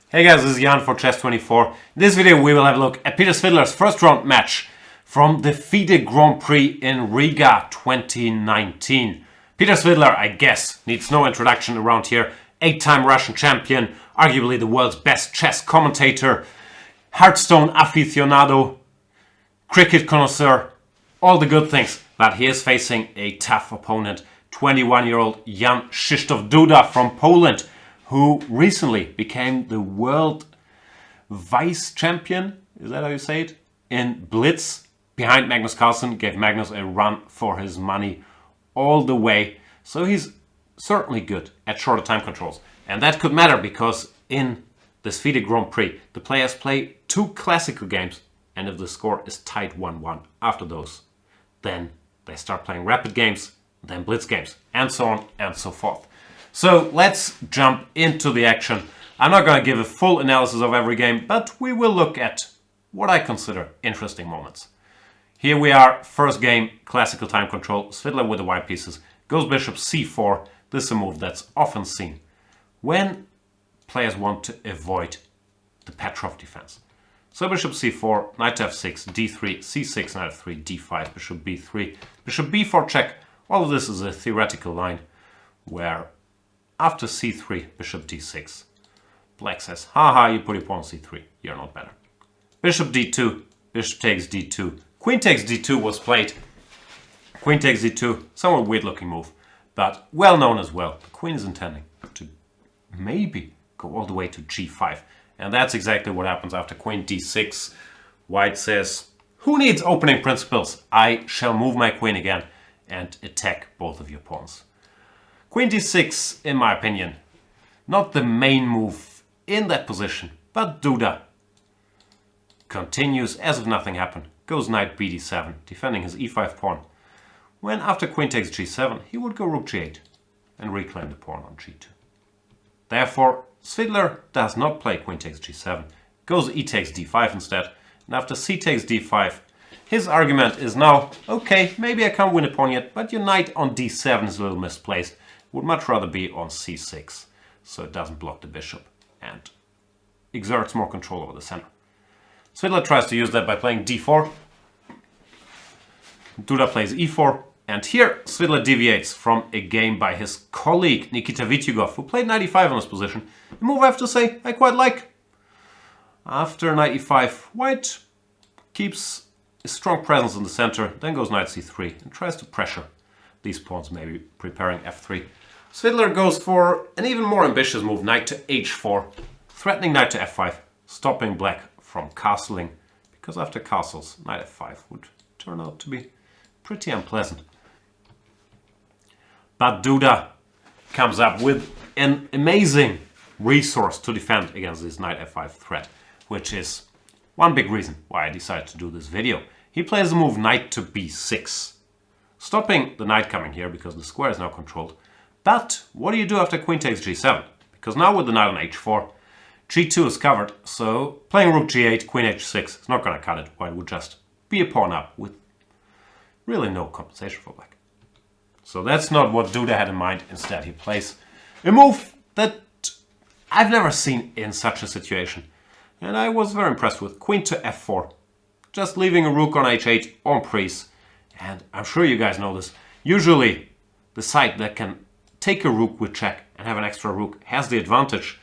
Hey guys, this is Jan for Chess24. In this video we will have a look at Peter Svidler's first round match from the FIDE Grand Prix in Riga 2019. Peter Svidler, I guess, needs no introduction around here. 8-time Russian champion, arguably the world's best chess commentator, Hearthstone aficionado, cricket connoisseur, all the good things. But he is facing a tough opponent, 21-year-old Jan-Krzysztof Duda from Poland, who recently became the world vice champion, is that how you say it, in Blitz, behind Magnus Carlsen, gave Magnus a run for his money all the way. So he's certainly good at shorter time controls. And that could matter because in this FIDE Grand Prix, the players play 2 classical games, and if the score is tied 1-1 after those, then they start playing rapid games, then blitz games, and so on and so forth. So let's jump into the action. I'm not going to give a full analysis of every game, but we will look at what I consider interesting moments. Here we are, first game, classical time control. Svidler with the white pieces, goes bishop c4. This is a move that's often seen when players want to avoid the Petrov defense. So bishop c4, knight to f6, d3, c6, knight f3, d5, bishop b3, bishop b4 check. All of this is a theoretical line where after c3, bishop d6, black says, haha, you put your pawn on c3, you're not better. Bishop d2, bishop takes d2, queen takes d2 was played. Queen takes d2, somewhat weird looking move, but well known as well. The queen is intending to maybe go all the way to g5. And that's exactly what happens after queen d6. White says, who needs opening principles? I shall move my queen again and attack both of your pawns. Queen d6, in my opinion, not the main move in that position, but Duda continues as if nothing happened. Goes knight bd7, defending his e5 pawn. When after queen takes g7, he would go rook g8 and reclaim the pawn on g2. Therefore, Svidler does not play queen takes g7, goes e takes d5 instead, and after c takes d5, his argument is now, okay, maybe I can't win a pawn yet, but your knight on d7 is a little misplaced. Would much rather be on c6, so it doesn't block the bishop and exerts more control over the center. Svidler tries to use that by playing d4. Duda plays e4, and here Svidler deviates from a game by his colleague Nikita Vityugov, who played knight e5 on this position. A move I have to say I quite like. After knight e5, white keeps a strong presence in the center, then goes knight c3 and tries to pressure these pawns, maybe preparing f3. Svidler goes for an even more ambitious move, knight to h4, threatening knight to f5, stopping black from castling, because after castles, knight f5 would turn out to be pretty unpleasant. But Duda comes up with an amazing resource to defend against this knight f5 threat, which is one big reason why I decided to do this video. He plays the move knight to b6, stopping the knight coming here because the square is now controlled. But what do you do after queen takes g7? Because now with the knight on h4, g2 is covered, so playing rook g8, queen h6 is not going to cut it. White would just be a pawn up with really no compensation for black. So that's not what Duda had in mind. Instead, he plays a move that I've never seen in such a situation. And I was very impressed with queen to f4, just leaving a rook on h8 on prise. And I'm sure you guys know this. Usually, the side that can take a rook with check and have an extra rook has the advantage.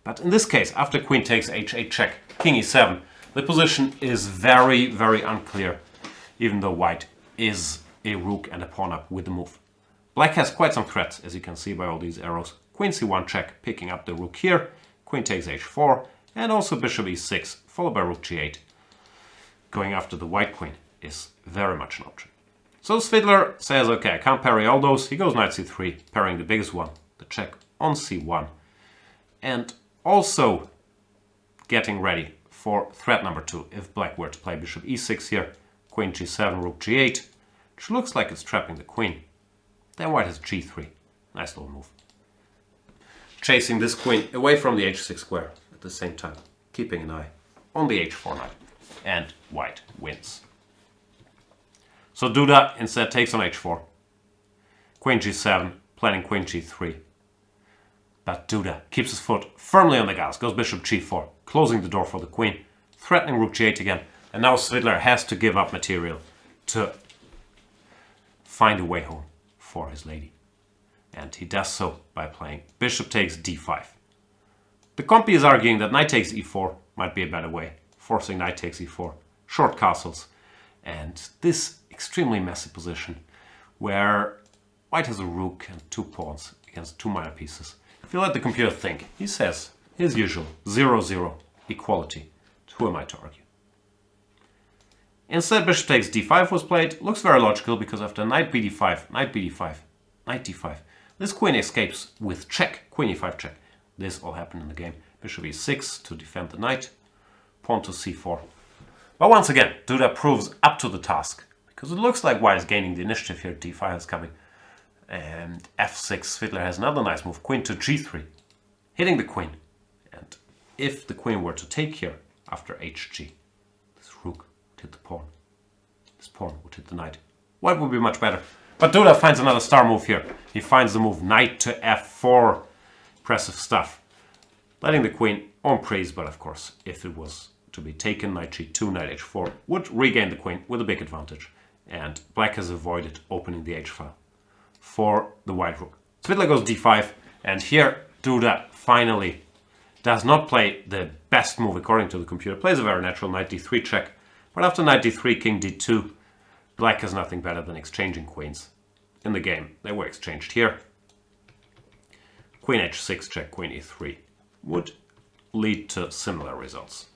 But in this case, after queen takes h8 check, king e7, the position is very, very unclear, even though white is a rook and a pawn up with the move. Black has quite some threats, as you can see by all these arrows. Queen c1 check, picking up the rook here, queen takes h4, and also bishop e6, followed by rook g8. Going after the white queen is very much an option. So Svidler says, okay, I can't parry all those. He goes knight c3, parrying the biggest one, the check on c1. And also getting ready for threat number 2. If black were to play bishop e6 here, queen g7, rook g8, which looks like it's trapping the queen, then white has g3. Nice little move. Chasing this queen away from the h6 square at the same time, keeping an eye on the h4 knight. And white wins. So Duda instead takes on h4, queen g7, planning queen g3. But Duda keeps his foot firmly on the gas, goes bishop g4, closing the door for the queen, threatening rook g8 again. And now Svidler has to give up material to find a way home for his lady. And he does so by playing bishop takes d5. The compy is arguing that knight takes e4 might be a better way, forcing knight takes e4, short castles, and this extremely messy position where white has a rook and 2 pawns against 2 minor pieces. If you let the computer think, he says his usual 0-0 equality. Who am I to argue? Instead, bishop takes d5 was played. Looks very logical because after knight bd5, knight bd5, knight d5, this queen escapes with check, queen e5 check. This all happened in the game. Bishop e6 to defend the knight, pawn to c4. But once again, Duda proves up to the task because it looks like white is gaining the initiative here. d5 is coming. And f6, Svidler has another nice move, queen to g3, hitting the queen. And if the queen were to take here after hg, this rook would hit the pawn. This pawn would hit the knight. White would be much better. But Duda finds another star move here. He finds the move knight to f4. Impressive stuff. Letting the queen on praise, but of course, if it was to be taken, knight g2, knight h4 would regain the queen with a big advantage. And black has avoided opening the h-file for the white rook. Svidler goes d5, and here Duda finally does not play the best move according to the computer. Plays a very natural knight d3 check, but after knight d3, king d2, black has nothing better than exchanging queens. In the game, they were exchanged here. Queen h6 check, queen e3 would lead to similar results.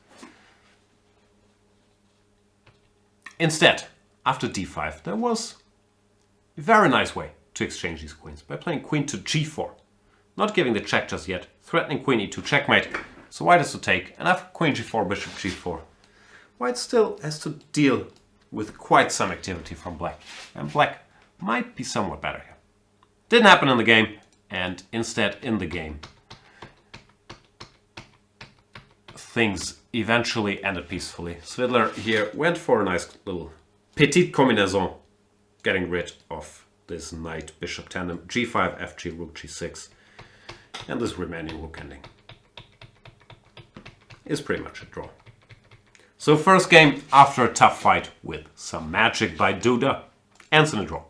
Instead, after d5, there was a very nice way to exchange these queens by playing queen to g4. Not giving the check just yet, threatening queen e2 checkmate. So white has to take, and after queen g4, bishop g4, white still has to deal with quite some activity from black. And black might be somewhat better here. Didn't happen in the game, and instead in the game, things eventually ended peacefully. Svidler here went for a nice little petite combinaison, getting rid of this knight bishop tandem, g5, fg, rook g6, and this remaining rook ending is pretty much a draw. So first game, after a tough fight with some magic by Duda, ends in a draw.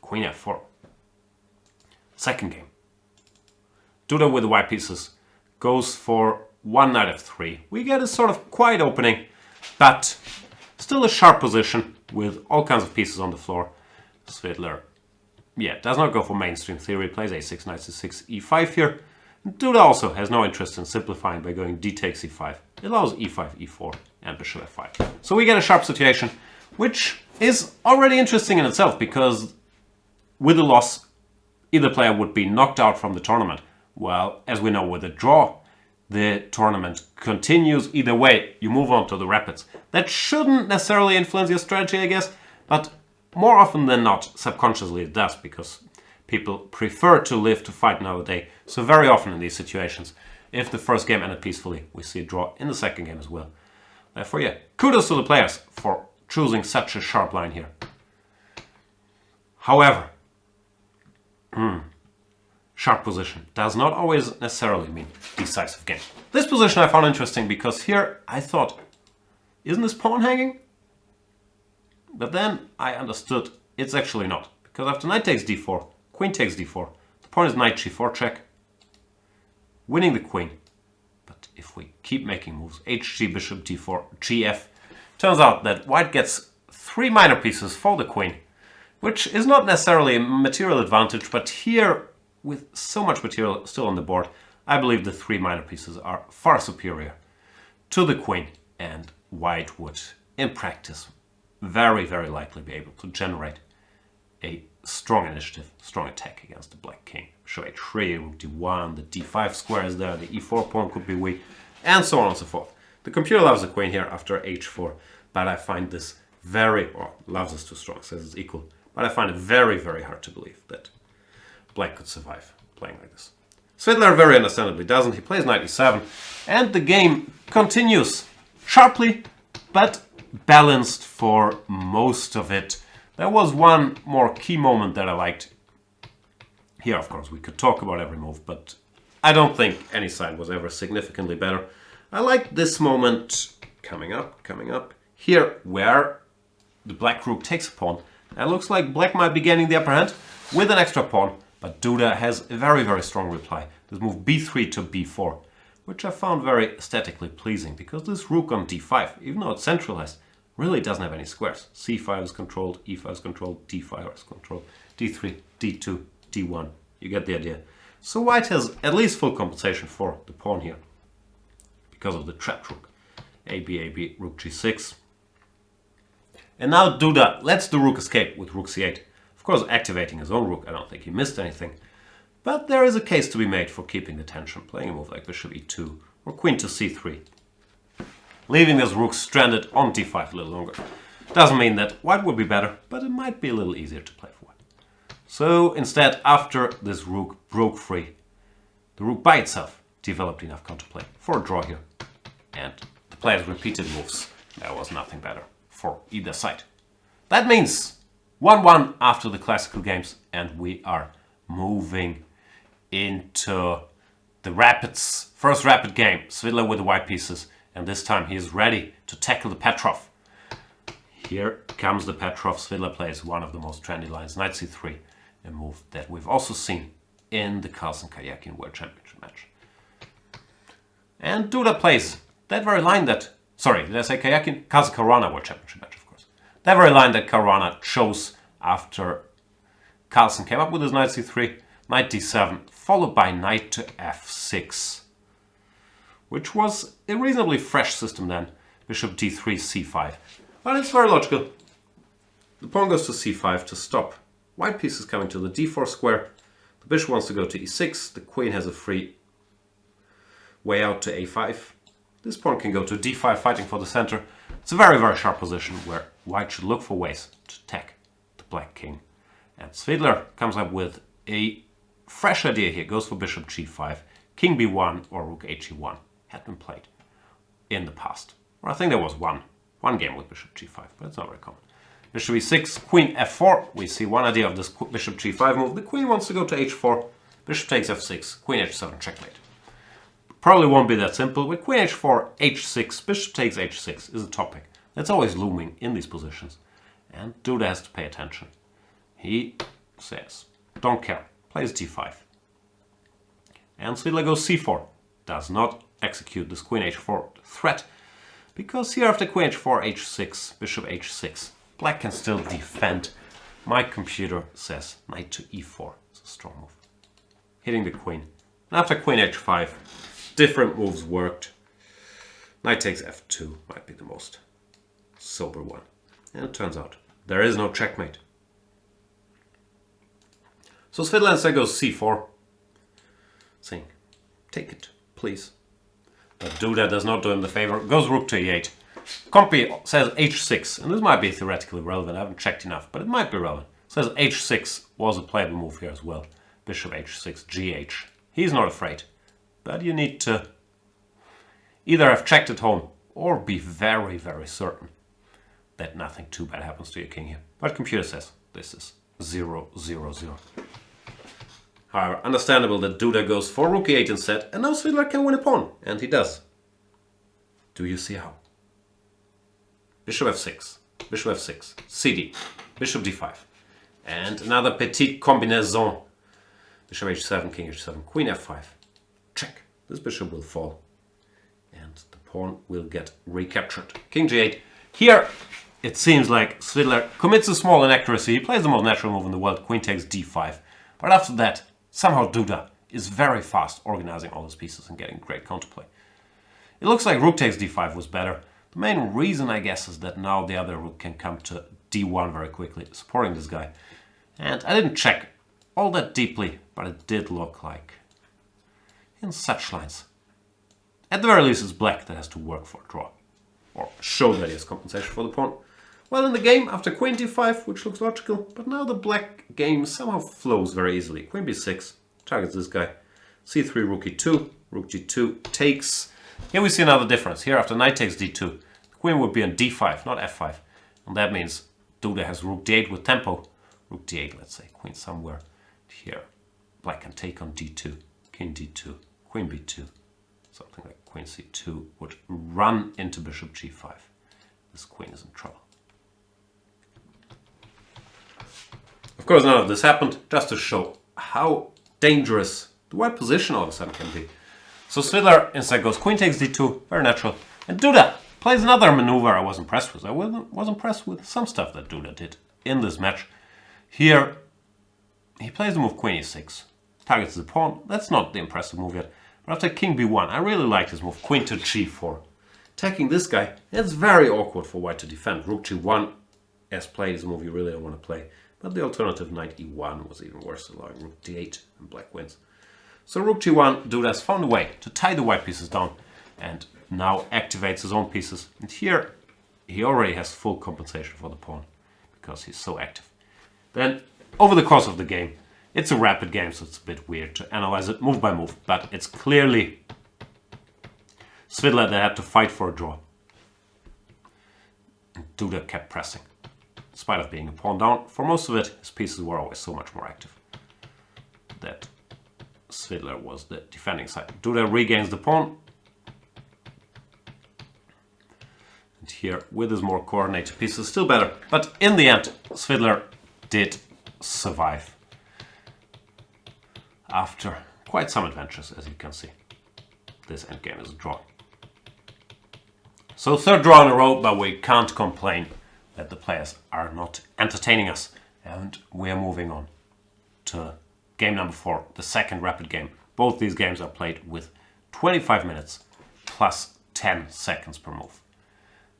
Queen f4. Second game, Duda with the white pieces goes for one knight f3. We get a sort of quiet opening, but still a sharp position with all kinds of pieces on the floor. Svidler, does not go for mainstream theory, plays a6, knight c6, e5 here. Duda also has no interest in simplifying by going d takes e5. It allows e5, e4, and bishop f5. So we get a sharp situation, which is already interesting in itself, because with a loss, either player would be knocked out from the tournament. Well, as we know, with a draw, the tournament continues either way. You move on to the rapids. That shouldn't necessarily influence your strategy, I guess, but more often than not, subconsciously it does, because people prefer to live to fight another day. So very often in these situations, if the first game ended peacefully, we see a draw in the second game as well. Therefore, kudos to the players for choosing such a sharp line here. However, sharp position does not always necessarily mean decisive game. This position I found interesting because here I thought, isn't this pawn hanging? But then I understood it's actually not, because after knight takes d4, queen takes d4, the pawn is knight g4 check, winning the queen. But if we keep making moves, hg, bishop d4, gf, turns out that white gets 3 minor pieces for the queen, which is not necessarily a material advantage, but here, with so much material still on the board, I believe the 3 minor pieces are far superior to the queen, and white would, in practice, very, very likely be able to generate a strong initiative, strong attack against the black king. Bishop h3, rook d1, the d5 square is there, the e4 pawn could be weak, and so on and so forth. The computer loves the queen here after h4, but I find this loves is too strong, says it's equal, but I find it very, very hard to believe that black could survive playing like this. Svidler very understandably doesn't. He plays knight e7, and the game continues sharply, but balanced for most of it. There was one more key moment that I liked. Here, of course, we could talk about every move, but I don't think any side was ever significantly better. I like this moment coming up here where the black rook takes a pawn. It looks like black might be gaining the upper hand with an extra pawn, but Duda has a very, very strong reply. This move b3 to b4, which I found very aesthetically pleasing because this rook on d5, even though it's centralized, really doesn't have any squares. c5 is controlled, e5 is controlled, d5 is controlled, d3, d2, d1. You get the idea. So white has at least full compensation for the pawn here because of the trapped rook. AB, rook g6. And now Duda lets the rook escape with rook c8. Of course, activating his own rook. I don't think he missed anything. But there is a case to be made for keeping the tension, playing a move like bishop e2 or queen to c3. Leaving this rook stranded on d5 a little longer. Doesn't mean that white would be better, but it might be a little easier to play for white. So instead, after this rook broke free, the rook by itself developed enough counterplay for a draw here. And the players repeated moves. There was nothing better for either side. That means 1-1 after the classical games, and we are moving into the rapids. First rapid game, Svidler with the white pieces, and this time he is ready to tackle the Petrov. Here comes the Petrov. Svidler plays one of the most trendy lines, knight c3, a move that we've also seen in the Carlsen-Kayakin World Championship match. And Duda plays that very line that, sorry, did I say Kayakin? Carlsen-Caruana World Championship match, of course. That very line that Caruana chose after Carlsen came up with his knight c3, knight d7, followed by knight to f6, which was a reasonably fresh system then. Bishop d3, c5. But it's very logical. The pawn goes to c5 to stop white pieces coming to the d4 square. The bishop wants to go to e6. The queen has a free way out to a5. This pawn can go to d5, fighting for the center. It's a very, very sharp position where white should look for ways to attack the black king. And Svidler comes up with a fresh idea here. Goes for bishop g5, king b1 or rook h1. Had been played in the past. Or I think there was one game with bishop g5, but it's not very common. Bishop e6, queen f4. We see one idea of this bishop g5 move. The queen wants to go to h4. Bishop takes f6, queen h7, checkmate. Probably won't be that simple, but queen h4, h6, bishop takes h6 is a topic that's always looming in these positions. And Duda has to pay attention. He says, don't care, plays d5. And Svidler goes c4. Does not execute this queen h4 threat, because here after queen h4, h6, bishop h6, black can still defend. My computer says knight to e4 is a strong move. Hitting the queen. And after queen h5, different moves worked. Knight takes f2 might be the most sober one. And it turns out there is no checkmate. So Svidler instead goes c4, saying, take it, please. But Duda does not do him the favor, goes rook to e8. Compy says h6, and this might be theoretically relevant, I haven't checked enough, but it might be relevant. Says h6 was a playable move here as well. Bishop h6, gh. He's not afraid, but you need to either have checked at home or be very, very certain that nothing too bad happens to your king here. But computer says this is 0-0-0. However, understandable that Duda goes for rook e8 instead, and now Svidler can win a pawn, and he does. Do you see how? Bishop f6, bishop f6, cd, bishop d5, and another petite combinaison. Bishop h7, king h7, queen f5. Check. This bishop will fall, and the pawn will get recaptured. King g8. Here, it seems like Svidler commits a small inaccuracy. He plays the most natural move in the world, queen takes d5. But after that, somehow Duda is very fast organizing all his pieces and getting great counterplay. It looks like rook takes d5 was better. The main reason, I guess, is that now the other rook can come to d1 very quickly, supporting this guy. And I didn't check all that deeply, but it did look like in such lines. At the very least, it's black that has to work for a draw, or show that he has compensation for the pawn. Well, in the game, after queen d5, which looks logical, but now the black game somehow flows very easily. Queen b6 targets this guy. c3, rook e2, rook d2 takes. Here we see another difference. Here, after knight takes d2, the queen would be on d5, not f5. And that means Duda has rook d8 with tempo. Rook d8, let's say, queen somewhere here. Black can take on d2, king d2, queen b2. Something like queen c2 would run into bishop g5. This queen is in trouble. Of course, none of this happened, just to show how dangerous the white position all of a sudden can be. So Svidler instead goes queen takes d2, very natural. And Duda plays another maneuver I was impressed with. I was impressed with some stuff that Duda did in this match. Here, he plays the move queen e6, targets the pawn. That's not the impressive move yet. But after king b1, I really like this move, queen to g4. Attacking this guy, it's very awkward for white to defend. Rook g1, as played, is a move you really don't want to play. But the alternative knight e1 was even worse, allowing rook d8 and black wins. So rook g1, Duda has found a way to tie the white pieces down and now activates his own pieces. And here he already has full compensation for the pawn because he's so active. Then over the course of the game, it's a rapid game, so it's a bit weird to analyze it move by move, but it's clearly Svidler that had to fight for a draw. And Duda kept pressing. In spite of being a pawn down, for most of it, his pieces were always so much more active that Svidler was the defending side. Duda regains the pawn. And here, with his more coordinated pieces, still better. But in the end, Svidler did survive after quite some adventures, as you can see. This endgame is a draw. So third draw in a row, but we can't complain that the players are not entertaining us. And we are moving on to game number 4, the second rapid game. Both these games are played with 25 minutes plus 10 seconds per move.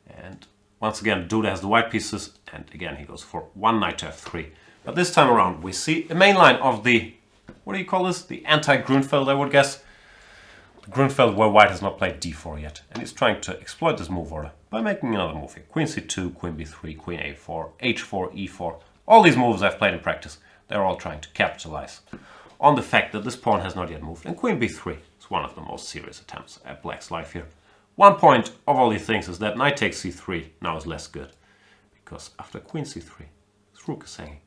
And once again, Duda has the white pieces, and again he goes for one knight to f3. But this time around we see a main line of the, what do you call this? The anti-Grunfeld, I would guess. The Grunfeld where white has not played d4 yet. And he's trying to exploit this move order by making another move here. Queen c2, queen b3, queen a4, h4, e4. All these moves I've played in practice, they're all trying to capitalize on the fact that this pawn has not yet moved. And queen b3 is one of the most serious attempts at black's life here. One point of all these things is that knight takes c3 now is less good. Because after queen c3, this rook is hanging.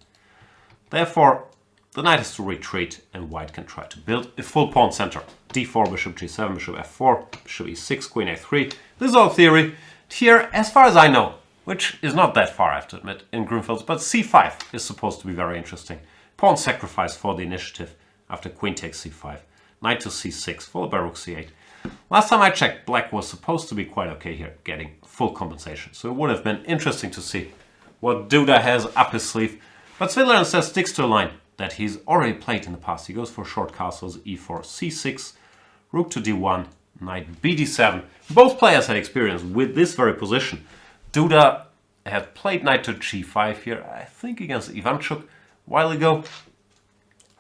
Therefore, the knight has to retreat and white can try to build a full pawn center. d4, bishop g7, bishop f4, bishop e6, queen a3. This is all theory. Here, as far as I know, which is not that far, I have to admit, in Grunfeld's, but c5 is supposed to be very interesting. Pawn sacrifice for the initiative after queen takes c5. Knight to c6, followed by rook c8. Last time I checked, black was supposed to be quite okay here, getting full compensation. So it would have been interesting to see what Duda has up his sleeve. But Svidler instead sticks to a line that he's already played in the past. He goes for short castles, e4, c6, rook to d1, knight bd7. Both players had experience with this very position. Duda had played knight to g5 here, I think against Ivanchuk a while ago.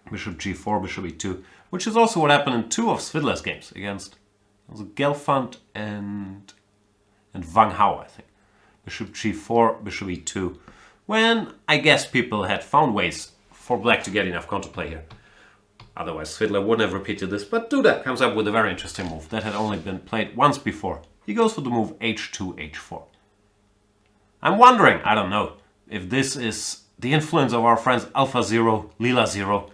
Bishop g4, bishop e2, which is also what happened in 2 of Svidler's games against Gelfand and Wang Hao, I think. Bishop g4, bishop e2, when I guess people had found ways for black to get enough counterplay here. Otherwise Svidler wouldn't have repeated this, but Duda comes up with a very interesting move that had only been played once before. He goes for the move h2, h4. I'm wondering, I don't know, if this is the influence of our friends Alpha Zero, Lila Zero,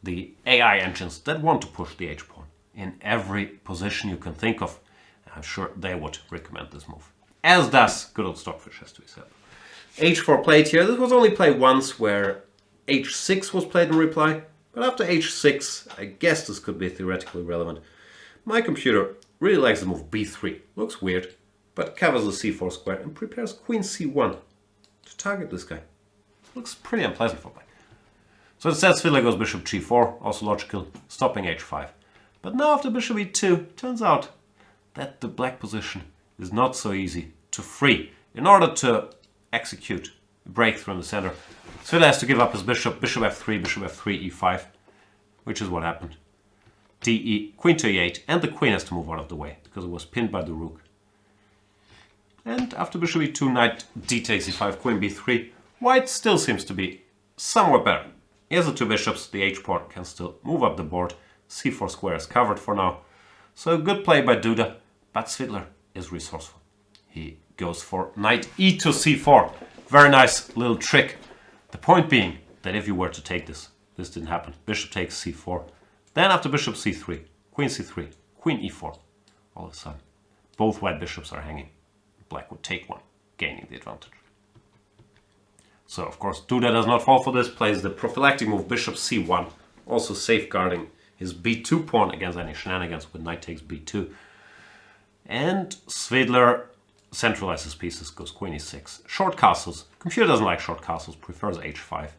the AI engines that want to push the h-pawn in every position you can think of. I'm sure they would recommend this move. As does good old Stockfish, has to be said. h4 played here. This was only played once where h6 was played in reply. But after h6, I guess this could be theoretically relevant. My computer really likes the move b3. Looks weird, but covers the c4 square and prepares queen c1 to target this guy. Looks pretty unpleasant for black. So instead Svidler goes bishop g4, also logical, stopping h5. But now after bishop e2, turns out that the black position is not so easy to free. In order to execute a breakthrough in the center, Svidler has to give up his bishop, bishop f3, e5, which is what happened. de, queen to e8, and the queen has to move out of the way because it was pinned by the rook. And after bishop e2, knight d takes e5, queen b3, white still seems to be somewhat better. Here's the 2 bishops, the h-pawn can still move up the board, c4 square is covered for now. So good play by Duda, but Svidler is resourceful. He goes for knight e to c4. Very nice little trick. The point being that if you were to take this, this didn't happen. Bishop takes c4. Then after bishop c3, queen c3, queen e4. All of a sudden, both white bishops are hanging. Black would take one, gaining the advantage. So, of course, Duda does not fall for this, plays the prophylactic move bishop c1, also safeguarding his b2 pawn against any shenanigans with knight takes b2. And Svidler centralizes pieces, goes queen e6. Short castles. Computer doesn't like short castles, prefers h5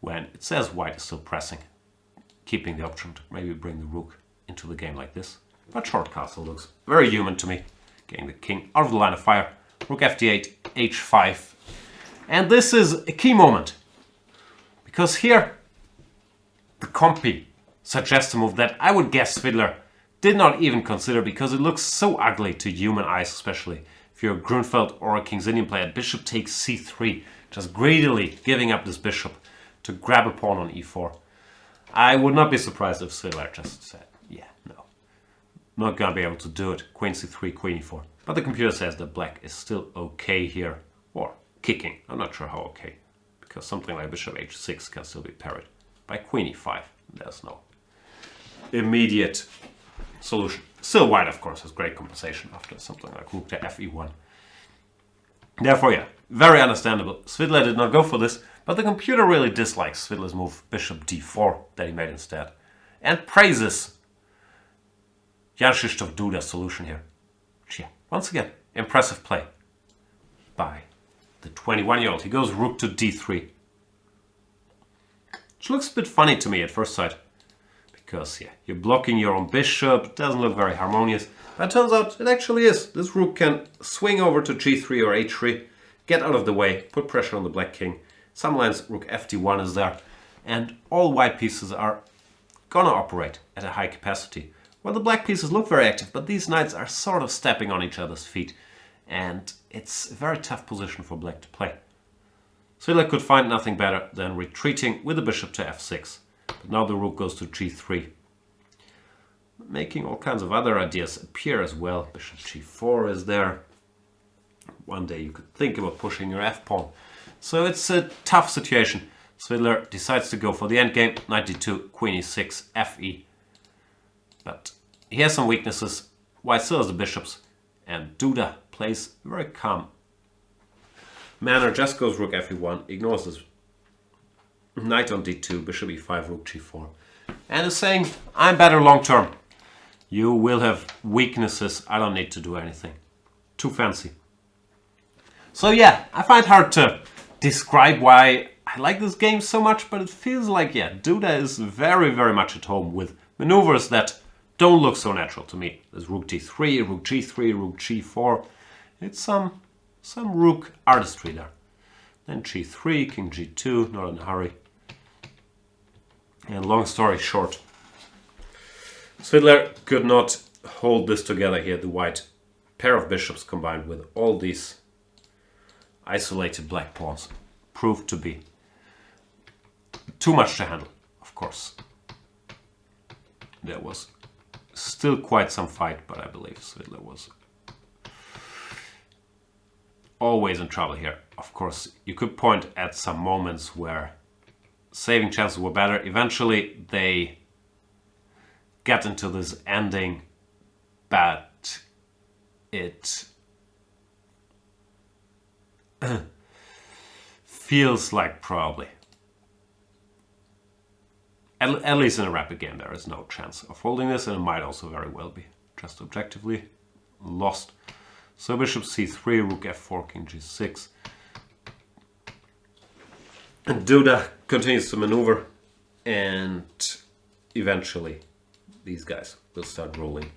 when it says white is still pressing, keeping the option to maybe bring the rook into the game like this. But short castle looks very human to me. Getting the king out of the line of fire. Rook fd8, h5. And this is a key moment, because here the compy suggests a move that I would guess Svidler did not even consider, because it looks so ugly to human eyes, especially if you're a Grunfeld or a King's Indian player. Bishop takes c3, just greedily giving up this bishop to grab a pawn on e4. I would not be surprised if Svidler just said, yeah, no, not gonna be able to do it. Queen c3, queen e4. But the computer says that black is still okay here, or kicking. I'm not sure how okay, because something like bishop h6 can still be parried by queen e5. There's no immediate solution. Still white, of course, has great compensation after something like rook to fe1. Therefore, yeah, very understandable. Svidler did not go for this, but the computer really dislikes Svidler's move bishop d4 that he made instead, and praises Jan-Krzysztof Duda's solution here. Yeah, once again, impressive play by the 21-year-old. He goes rook to d3. Which looks a bit funny to me at first sight, because yeah, you're blocking your own bishop. Doesn't look very harmonious. But it turns out it actually is. This rook can swing over to g3 or h3, get out of the way, put pressure on the black king. Some lines rook fd1 is there, and all white pieces are gonna operate at a high capacity. Well, the black pieces look very active, but these knights are sort of stepping on each other's feet, and it's a very tough position for black to play. Svidler could find nothing better than retreating with the bishop to f6. But now the rook goes to g3. Making all kinds of other ideas appear as well. Bishop g4 is there. One day you could think about pushing your f-pawn. So it's a tough situation. Svidler decides to go for the endgame. Knight d2, queen e6, fe. But he has some weaknesses. White still has the bishops. And Duda plays very calm manner, just goes rook fe1, ignores this knight on d2, bishop e5, rook g4, and is saying, I'm better long term. You will have weaknesses, I don't need to do anything. Too fancy. So yeah, I find it hard to describe why I like this game so much, but it feels like, yeah, Duda is very, very much at home with maneuvers that don't look so natural to me. There's rook d3, rook g3, rook g4. It's some rook artistry there. Then g3, king g2, not in a hurry. And long story short, Svidler could not hold this together here. The white pair of bishops combined with all these isolated black pawns proved to be too much to handle, of course. There was still quite some fight, but I believe Svidler was always in trouble here. Of course, you could point at some moments where saving chances were better. Eventually, they get into this ending, but it feels like probably, at least in a rapid game, there is no chance of holding this, and it might also very well be just objectively lost. So bishop c3, rook f4, king g6. And Duda continues to maneuver, and eventually these guys will start rolling.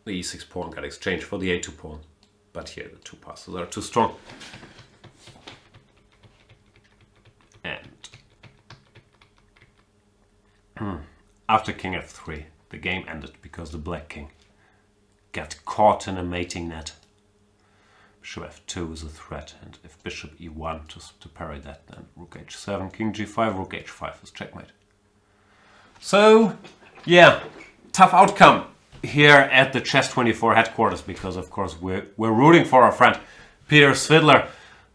The e6 pawn got exchanged for the a2 pawn, but here the two passes are too strong. And after king f3, the game ended because the black king got caught in a mating net. Bishop f2 is a threat, and if bishop e1 to parry that, then rook h7, king g5, rook h5 is checkmate. So, yeah, tough outcome here at the Chess24 headquarters, because of course we're rooting for our friend Peter Svidler.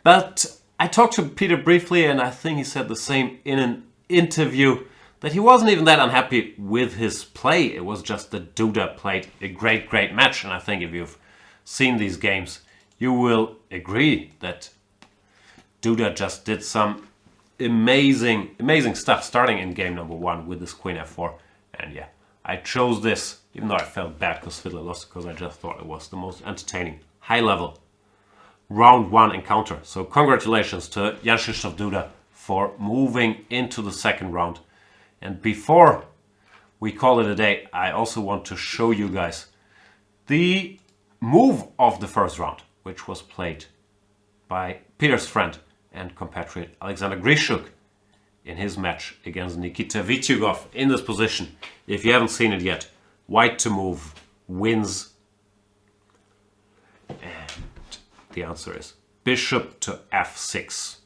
But I talked to Peter briefly, and I think he said the same in an interview, that he wasn't even that unhappy with his play. It was just that Duda played a great match, and I think if you've seen these games, you will agree that Duda just did some amazing stuff, starting in game number 1 with this Queen F4. And yeah, I chose this, even though I felt bad because Svidler lost, because I just thought it was the most entertaining, high-level round 1 encounter. So congratulations to Jan-Krzysztof Duda for moving into the second round. And before we call it a day, I also want to show you guys the move of the first round, which was played by Peter's friend and compatriot Alexander Grischuk in his match against Nikita Vityugov in this position. If you haven't seen it yet, white to move wins. And the answer is bishop to f6.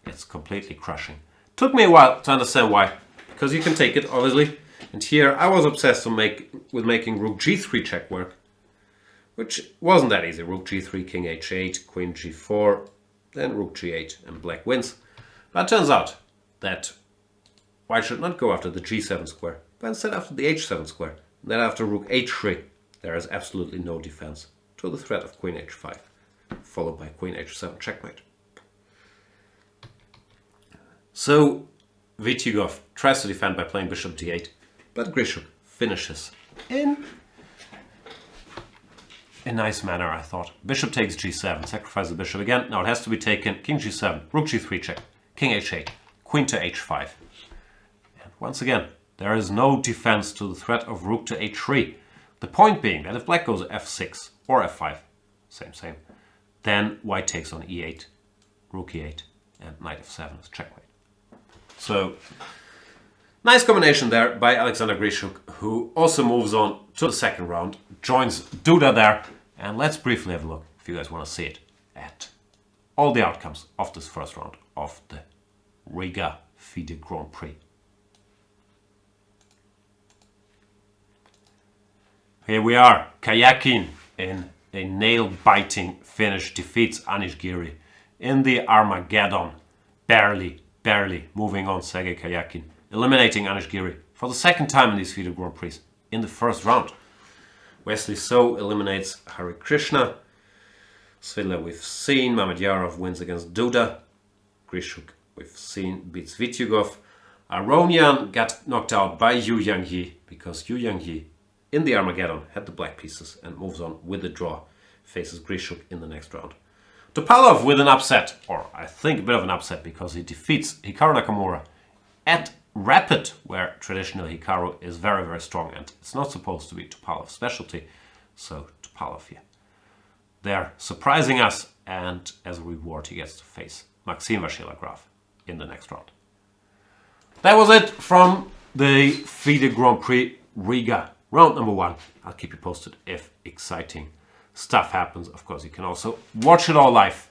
It's completely crushing. Took me a while to understand why, because you can take it, obviously. And here I was obsessed with making rook g3 check work, which wasn't that easy. Rook g3, king h8, queen g4, then rook g8, and black wins. But it turns out that white should not go after the g7 square, but instead after the h7 square. And then after rook h3, there is absolutely no defense to the threat of queen h5, followed by queen h7 checkmate. So Vityugov tries to defend by playing bishop d8, but Grischuk finishes in a nice manner, I thought. Bishop takes g7, sacrifice the bishop again. Now it has to be taken. King g7, rook g3 check, king h8, queen to h5. And once again, there is no defense to the threat of rook to h3. The point being that if black goes f6 or f5, same, then white takes on e8, rook e8, and knight f7 is checkmate. So, nice combination there by Alexander Grischuk, who also moves on to the second round, joins Duda there, and let's briefly have a look, if you guys want to see it, at all the outcomes of this first round of the Riga FIDE Grand Prix. Here we are, Kayakin in a nail-biting finish defeats Anish Giri in the Armageddon, barely moving on Sergei Kayakin, eliminating Anish Giri for the second time in these FIDE Grand Prix in the first round. Wesley So eliminates Hare Krishna. Svidler we've seen. Mamedyarov wins against Duda. Grischuk we've seen beats Vityugov. Aronian got knocked out by Yu Yangyi because Yu Yangyi in the Armageddon had the black pieces and moves on with the draw. Faces Grischuk in the next round. Topalov with an upset, or I think a bit of an upset, because he defeats Hikaru Nakamura at Rapid, where traditionally Hikaru is very strong, and it's not supposed to be Topalov's specialty. So Topalov here. They're surprising us, and as a reward he gets to face Maxim Vachier-Lagrave in the next round. That was it from the FIDE Grand Prix Riga, round number 1. I'll keep you posted if exciting stuff happens. Of course, you can also watch it all live.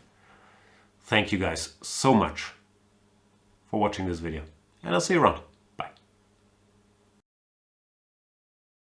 Thank you guys so much for watching this video, and I'll see you around.